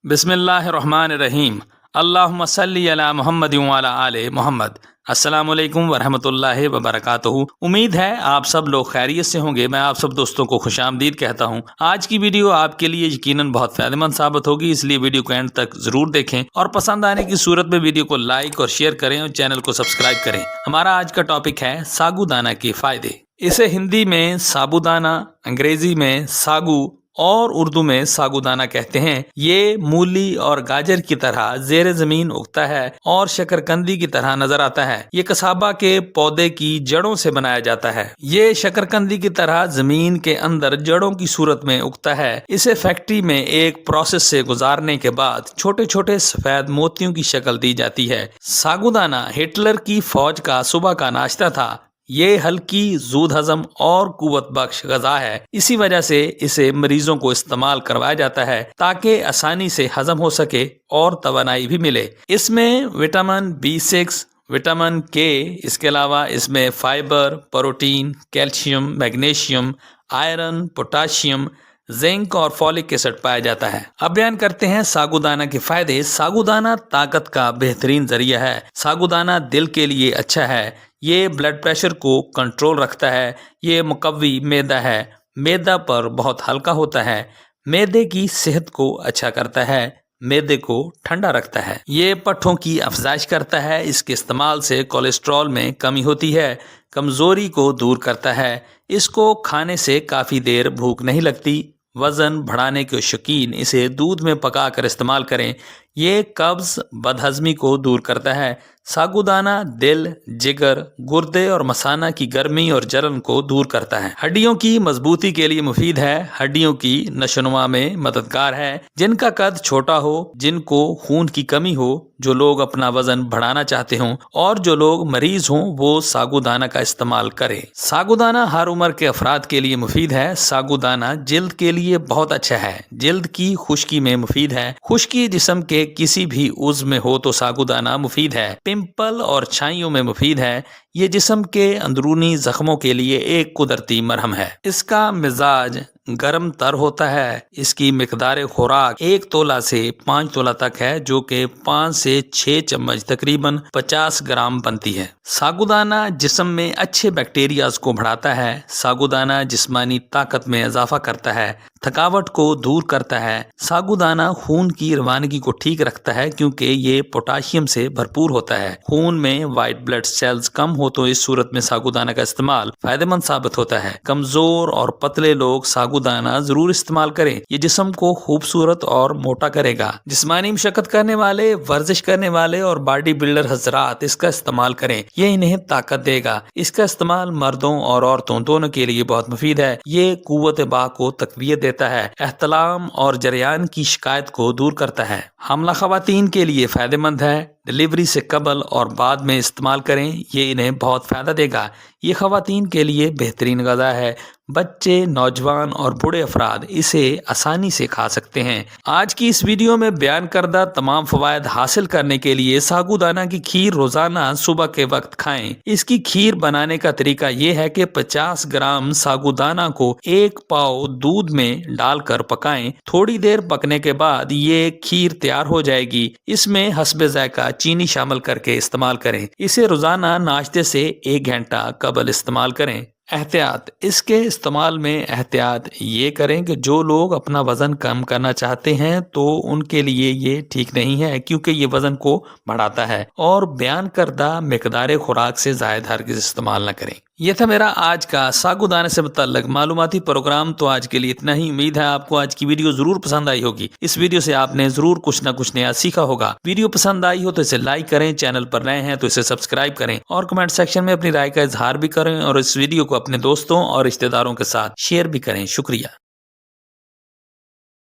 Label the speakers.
Speaker 1: बिस्मिल्लाहिर्रहमानिर्रहीम। अल्लाहुम्मा सल्ली अला मुहम्मद व अला आले मोहम्मद। अस्सलाम वालेकुम वरहमतुल्लाहि वबरकातुहू। उम्मीद है आप सब लोग खैरियत से होंगे। मैं आप सब दोस्तों को खुशामदीद कहता हूँ। आज की वीडियो आपके लिए यकीनन बहुत फायदेमंद साबित होगी, इसलिए वीडियो को एंड तक जरूर देखें और पसंद आने की सूरत में वीडियो को लाइक और शेयर करें और चैनल को सब्सक्राइब करें। हमारा आज का टॉपिक है सागुदाना के फायदे। इसे हिंदी में साबूदाना, अंग्रेजी में सागू और उर्दू में सागुदाना कहते हैं। ये मूली और गाजर की तरह जेर जमीन उगता है और शकरकंदी की तरह नजर आता है। ये कसाबा के पौधे की जड़ों से बनाया जाता है। ये शकरकंदी की तरह जमीन के अंदर जड़ों की सूरत में उगता है। इसे फैक्ट्री में एक प्रोसेस से गुजारने के बाद छोटे छोटे सफेद मोतियों की शक्ल दी जाती है। सागुदाना हिटलर की फौज का सुबह का नाश्ता था। ये हल्की, जूद हजम और कुव्वत बख्श गजा है। इसी वजह से इसे मरीजों को इस्तेमाल करवाया जाता है ताकि आसानी से हजम हो सके और तवानाई भी मिले। इसमें विटामिन B6, विटामिन K, इसके अलावा इसमें fibre, protein, calcium, magnesium, iron, potassium, zinc और फॉलिक एसिड पाया जाता है। अब बयान करते हैं सागुदाना के फायदे। सागुदाना ताकत का बेहतरीन जरिया है। सागुदाना दिल के लिए अच्छा है। ये ब्लड प्रेशर को कंट्रोल रखता है। ये मुकव्वी मैदा है। मैदा पर बहुत हल्का होता है। मैदे की सेहत को अच्छा करता है। मैदे को ठंडा रखता है। ये पट्ठों की अफजाइश करता है। इसके इस्तेमाल से कोलेस्ट्रॉल में कमी होती है। कमजोरी को दूर करता है। इसको खाने से काफ़ी देर भूख नहीं लगती। वज़न बढ़ाने के शौकीन इसे दूध में पका कर इस्तेमाल करें। ये कब्ज़, बदहज़मी को दूर करता है। सागुदाना दिल, जिगर, गुर्दे और मसाना की गर्मी और जलन को दूर करता है। हड्डियों की मजबूती के लिए मुफीद है। हड्डियों की नशोनुमा में मददगार है। जिनका कद छोटा हो, जिनको खून की कमी हो, जो लोग अपना वजन बढ़ाना चाहते हों और जो लोग मरीज हों, वो सागुदाना का इस्तेमाल करें। सागुदाना हर उम्र के अफराद के लिए मुफीद है। सागुदाना जिल्द के लिए बहुत अच्छा है। जिल्द की खुश्की में मुफीद है। खुश्की जिस्म के किसी भी उज़्व में हो तो सागुदाना मुफीद है। पिंपल और छाइयों में मुफीद है। ये जिस्म के अंदरूनी जख्मों के लिए एक कुदरती मरहम है। इसका मिजाज गर्म तर होता है। इसकी मिकदार खुराक 1 तोला से 5 तोला तक है, जो कि 5 से 6 चम्मच तकरीबन 50 ग्राम बनती है। सागुदाना जिस्म में अच्छे बैक्टीरियाज को बढ़ाता है। सागुदाना जिस्मानी ताकत में इजाफा करता है। थकावट को दूर करता है। सागुदाना खून की रवानगी को ठीक रखता है क्योंकि ये पोटाशियम से भरपूर होता है। खून में वाइट ब्लड सेल्स कम हो तो इस सूरत में सागुदाना का इस्तेमाल फायदेमंद साबित होता है। कमजोर और पतले लोग सागुदाना जरूर इस्तेमाल करें। ये जिस्म को खूबसूरत और मोटा करेगा। जिस्मानी मशक्कत करने वाले, वर्जिश करने वाले और बॉडी बिल्डर हजरात इसका इस्तेमाल करें। ये इन्हें ताकत देगा। इसका इस्तेमाल मर्दों और औरतों दोनों के लिए बहुत मुफीद है। ये कुव्वत बा को तकवीत देता है। एहतलाम और जरियान की शिकायत को दूर करता है। हमला खवातीन के लिए फायदेमंद है। डिलीवरी से कबल और बाद में इस्तेमाल करें। ये इन्हें बहुत फ़ायदा देगा। ये खवातीन के लिए बेहतरीन गज़ा है। बच्चे, नौजवान और बूढ़े अफराद इसे आसानी से खा सकते हैं। आज की इस वीडियो में बयान करदा तमाम फ़वायद हासिल करने के लिए सागुदाना की खीर रोज़ाना सुबह के वक्त खाएं। इसकी खीर बनाने का तरीका ये है कि 50 ग्राम सागुदाना को 1 पाव दूध में डालकर पकाएं। थोड़ी देर पकने के बाद ये खीर तैयार हो जाएगी। इसमें हस्बे ज़ायका चीनी शामिल करके इस्तेमाल करें। इसे रोज़ाना नाश्ते से 1 घंटा कबल इस्तेमाल करें। एहतियात, इसके इस्तेमाल में एहतियात ये करें कि जो लोग अपना वज़न कम करना चाहते हैं तो उनके लिए ये ठीक नहीं है क्योंकि ये वज़न को बढ़ाता है। और बयान करदा मिकदार खुराक से ज़ायद हरगिज़ इस्तेमाल न करें। ये था मेरा आज का सागुदाना से मुतल्लक मालूमाती प्रोग्राम। तो आज के लिए इतना ही। उम्मीद है आपको आज की वीडियो जरूर पसंद आई होगी। इस वीडियो से आपने जरूर कुछ ना कुछ नया सीखा होगा। वीडियो पसंद आई हो तो इसे लाइक करें, चैनल पर नए हैं तो इसे सब्सक्राइब करें और कमेंट सेक्शन में अपनी राय का इजहार भी करें और इस वीडियो को अपने दोस्तों और रिश्तेदारों के साथ शेयर भी करें। शुक्रिया।